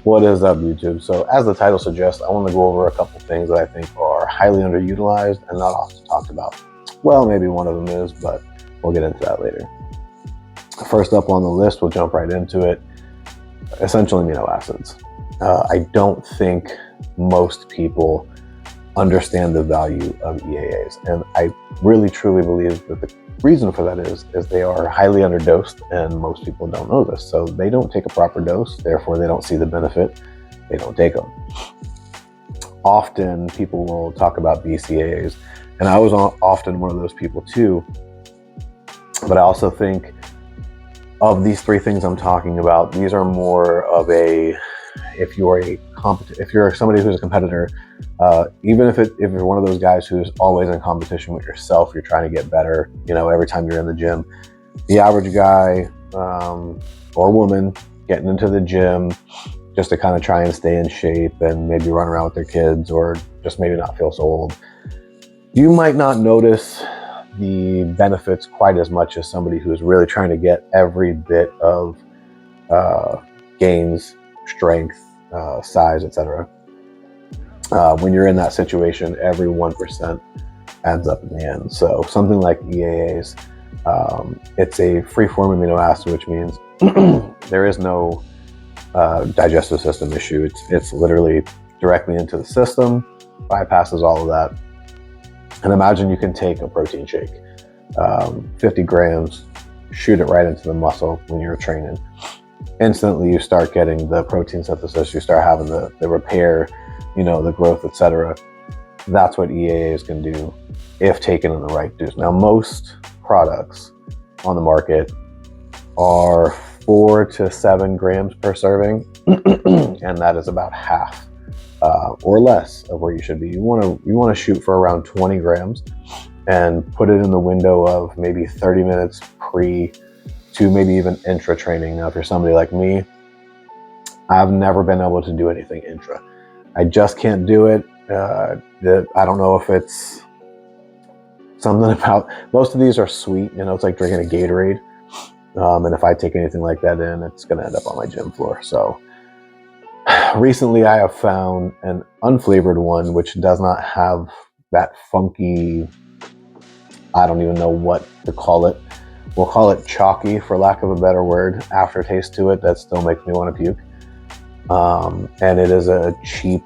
What is up, YouTube? So as the title suggests, I want to go over a couple things that I think are highly underutilized and not often talked about. Well, maybe one of them is, but we'll get into that later. First up on the list, we'll jump right into it. Essential amino acids. I don't think most people understand the value of EAAs, and I really truly believe that the reason for that is they are highly underdosed, and most people don't know this. So they don't take a proper dose, therefore they don't see the benefit, they don't take them. Often people will talk about BCAAs, and I was often one of those people too, but I also think of these three things I'm talking about, these are more of a, if you're somebody who's a competitor, even if you're one of those guys who's always in competition with yourself, you're trying to get better, every time you're in the gym, the average guy or woman getting into the gym just to kind of try and stay in shape and maybe run around with their kids or just maybe not feel so old, you might not notice the benefits quite as much as somebody who's really trying to get every bit of gains, strength, size, etc. When you're in that situation, every 1% adds up in the end. So something like EAAs, it's a free-form amino acid, which means there is no digestive system issue. It's literally directly into the system, bypasses all of that. And imagine you can take a protein shake, 50 grams, shoot it right into the muscle when you're training. Instantly you start getting the protein synthesis, you start having the repair, the growth, etc. That's what EAAs can do if taken in the right dose. Now, most products on the market are 4 to 7 grams per serving, and that is about half or less of where you should be. You want to shoot for around 20 grams and put it in the window of maybe 30 minutes pre to maybe even intra training. Now, if you're somebody like me, I've never been able to do anything intra. I just can't do it. I don't know if it's something about, most of these are sweet, it's like drinking a Gatorade. And if I take anything like that in, it's going to end up on my gym floor. So recently I have found an unflavored one, which does not have that funky, I don't even know what to call it. We'll call it chalky, for lack of a better word, aftertaste to it that still makes me want to puke. And it is a cheap,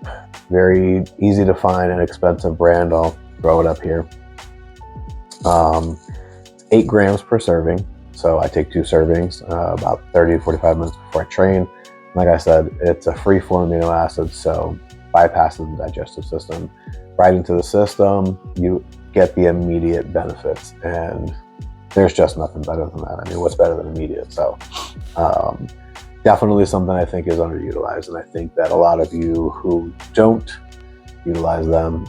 very easy to find and expensive brand. I'll throw it up here. 8 grams per serving. So I take 2 servings, about 30 to 45 minutes before I train. Like I said, it's a free form amino acid, so bypasses the digestive system right into the system. You get the immediate benefits, and there's just nothing better than that. I mean, what's better than immediate? So definitely something I think is underutilized, and I think that a lot of you who don't utilize them,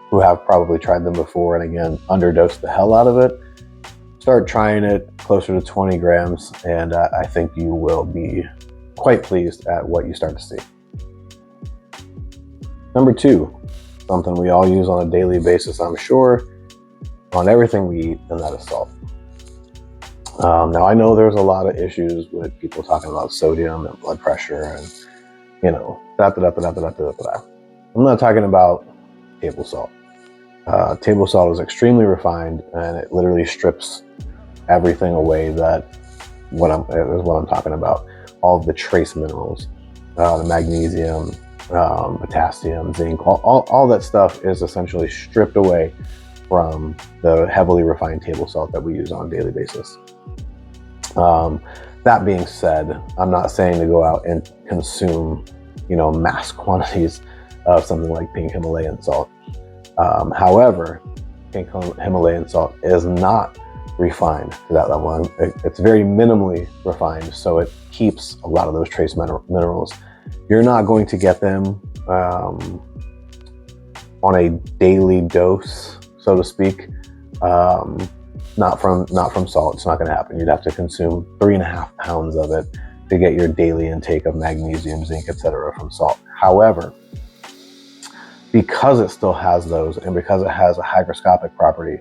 who have probably tried them before and again underdosed the hell out of it, start trying it closer to 20 grams, and I think you will be quite pleased at what you start to see. Number 2, something we all use on a daily basis, I'm sure, on everything we eat, and that is salt. Now, I know there's a lot of issues with people talking about sodium and blood pressure and, I'm not talking about table salt. Table salt is extremely refined, and it literally strips everything away that is what I'm talking about. All of the trace minerals, the magnesium, potassium, zinc, all that stuff is essentially stripped away from the heavily refined table salt that we use on a daily basis. That being said, I'm not saying to go out and consume, mass quantities of something like pink Himalayan salt. However, pink Himalayan salt is not refined to that level. It's very minimally refined, so it keeps a lot of those trace minerals. You're not going to get them on a daily dose, so to speak. Not from salt. It's not going to happen. You'd have to consume 3.5 pounds of it to get your daily intake of magnesium, zinc, etc. from salt. However, because it still has those, and because it has a hygroscopic property,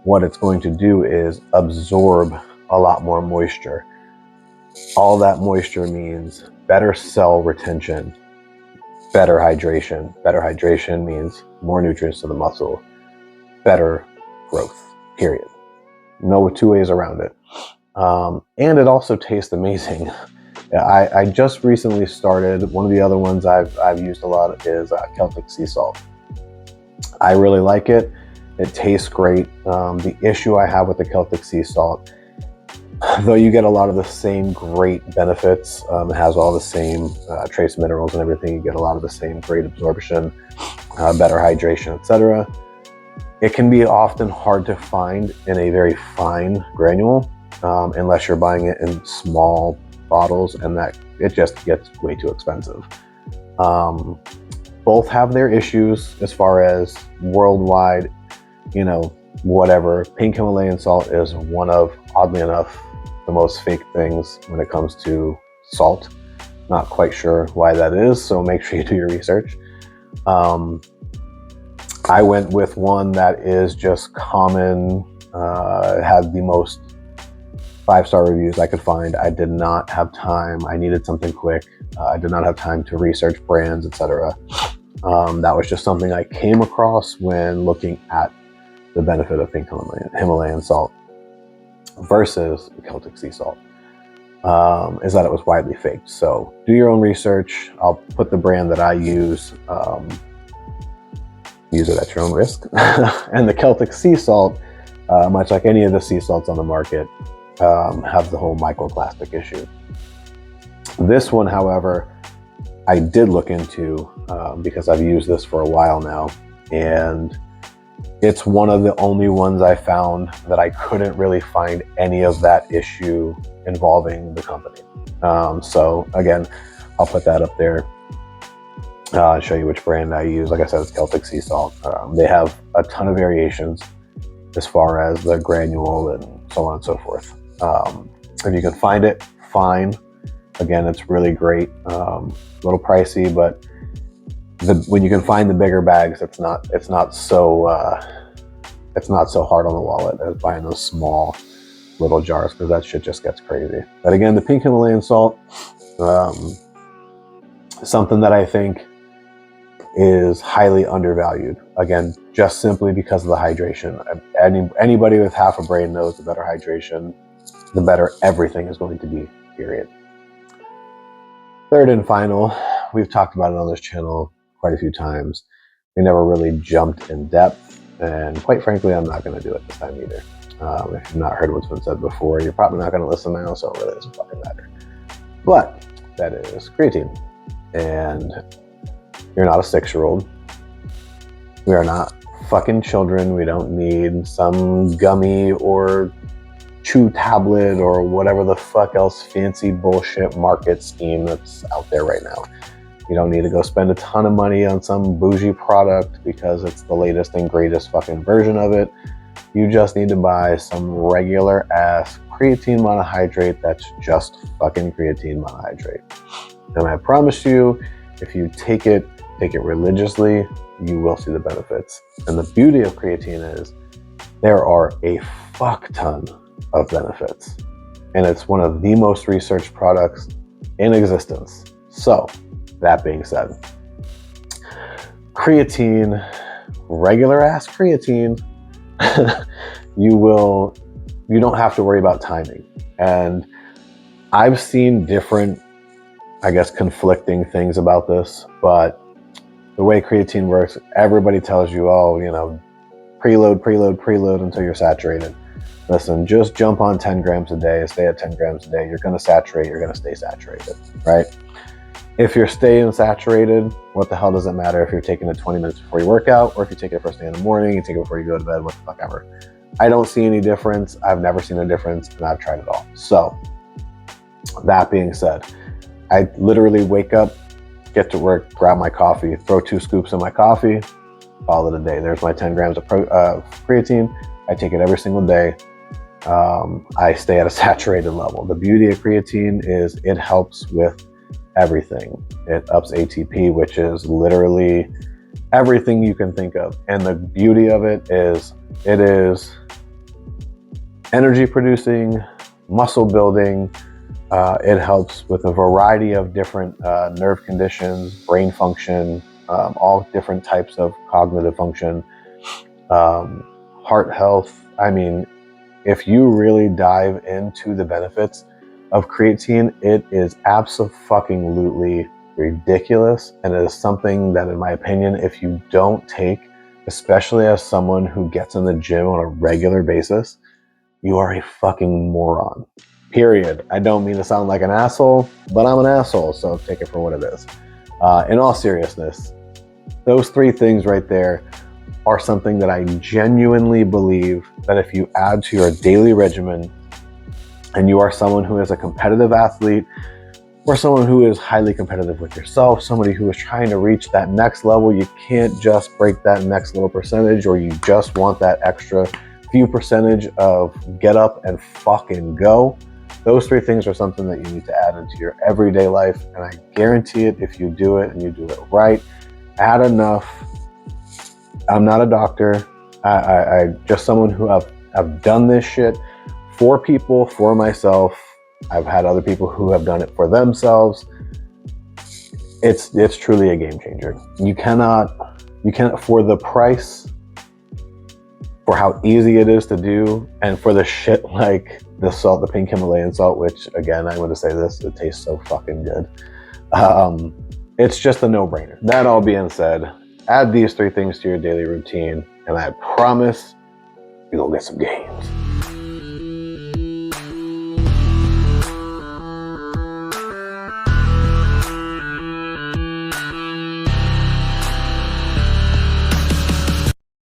what it's going to do is absorb a lot more moisture. All that moisture means better cell retention, better hydration. Better hydration means more nutrients to the muscle, better growth, period. No two ways around it. And it also tastes amazing. I just recently started, one of the other ones I've used a lot is Celtic sea salt. I really like it. It tastes great. The issue I have with the Celtic sea salt, though you get a lot of the same great benefits, it has all the same trace minerals and everything, you get a lot of the same great absorption, better hydration, etc. It can be often hard to find in a very fine granule, unless you're buying it in small bottles, and that it just gets way too expensive. Both have their issues as far as worldwide, whatever. Pink Himalayan salt is one of, oddly enough, the most fake things when it comes to salt. Not quite sure why that is, so make sure you do your research. I went with one that is just common, had the most 5-star reviews I could find. I did not have time. I needed something quick. I did not have time to research brands, etc. That was just something I came across when looking at the benefit of pink Himalayan salt versus Celtic sea salt, is that it was widely faked. So do your own research. I'll put the brand that I use. Use it at your own risk. And the Celtic sea salt, much like any of the sea salts on the market, have the whole microplastic issue. This one, however, I did look into because I've used this for a while now, and it's one of the only ones I found that I couldn't really find any of that issue involving the company. So again, I'll put that up there. Show you which brand I use. Like I said, it's Celtic sea salt. They have a ton of variations as far as the granule and so on and so forth. If you can find it, fine. Again, it's really great. A little pricey, but when you can find the bigger bags, it's not so hard on the wallet as buying those small little jars, because that shit just gets crazy. But again, the pink Himalayan salt, something that I think is highly undervalued. Again, just simply because of the hydration. Anybody with half a brain knows the better hydration, the better everything is going to be, period. Third and final, we've talked about it on this channel quite a few times. We never really jumped in depth, and quite frankly, I'm not going to do it this time either. If you've not heard what's been said before, you're probably not going to listen now, so it really doesn't fucking matter. But that is creatine. And you're not a 6-year-old. We are not fucking children. We don't need some gummy or chew tablet or whatever the fuck else fancy bullshit market scheme that's out there right now. You don't need to go spend a ton of money on some bougie product because it's the latest and greatest fucking version of it. You just need to buy some regular ass creatine monohydrate that's just fucking creatine monohydrate. And I promise you, if you take it religiously, you will see the benefits. And the beauty of creatine is there are a fuck ton of benefits. And it's one of the most researched products in existence. So, that being said, creatine, regular ass creatine, you don't have to worry about timing. And I've seen different, I guess, conflicting things about this, but the way creatine works, everybody tells you, preload until you're saturated. Listen, just jump on 10 grams a day, stay at 10 grams a day. You're going to saturate, you're going to stay saturated, right? If you're staying saturated, what the hell does it matter if you're taking it 20 minutes before you work out, or if you take it first thing in the morning, you take it before you go to bed, what the fuck ever. I don't see any difference. I've never seen a difference, and I've tried it all. So, that being said, I literally wake up, get to work, grab my coffee, throw 2 scoops in my coffee, call it a day. There's my 10 grams of creatine. I take it every single day. I stay at a saturated level. The beauty of creatine is it helps with everything. It ups ATP, which is literally everything you can think of. And the beauty of it is energy producing, muscle building, It helps with a variety of different nerve conditions, brain function, all different types of cognitive function, heart health. I mean, if you really dive into the benefits of creatine, it is absolutely ridiculous. And it is something that, in my opinion, if you don't take, especially as someone who gets in the gym on a regular basis, you are a fucking moron. Period. I don't mean to sound like an asshole, but I'm an asshole, so take it for what it is. In all seriousness, those three things right there are something that I genuinely believe that if you add to your daily regimen, and you are someone who is a competitive athlete, or someone who is highly competitive with yourself, somebody who is trying to reach that next level, you can't just break that next little percentage, or you just want that extra few percentage of get up and fucking go. Those three things are something that you need to add into your everyday life. And I guarantee it, if you do it and you do it right, add enough. I'm not a doctor. I just someone who I've done this shit for people, for myself. I've had other people who have done it for themselves. It's truly a game changer. You cannot for the price, for how easy it is to do, and for the shit like the salt, the pink Himalayan salt, which again, I'm going to say this, it tastes so fucking good. It's just a no-brainer. That all being said, add these three things to your daily routine, and I promise you'll get some gains.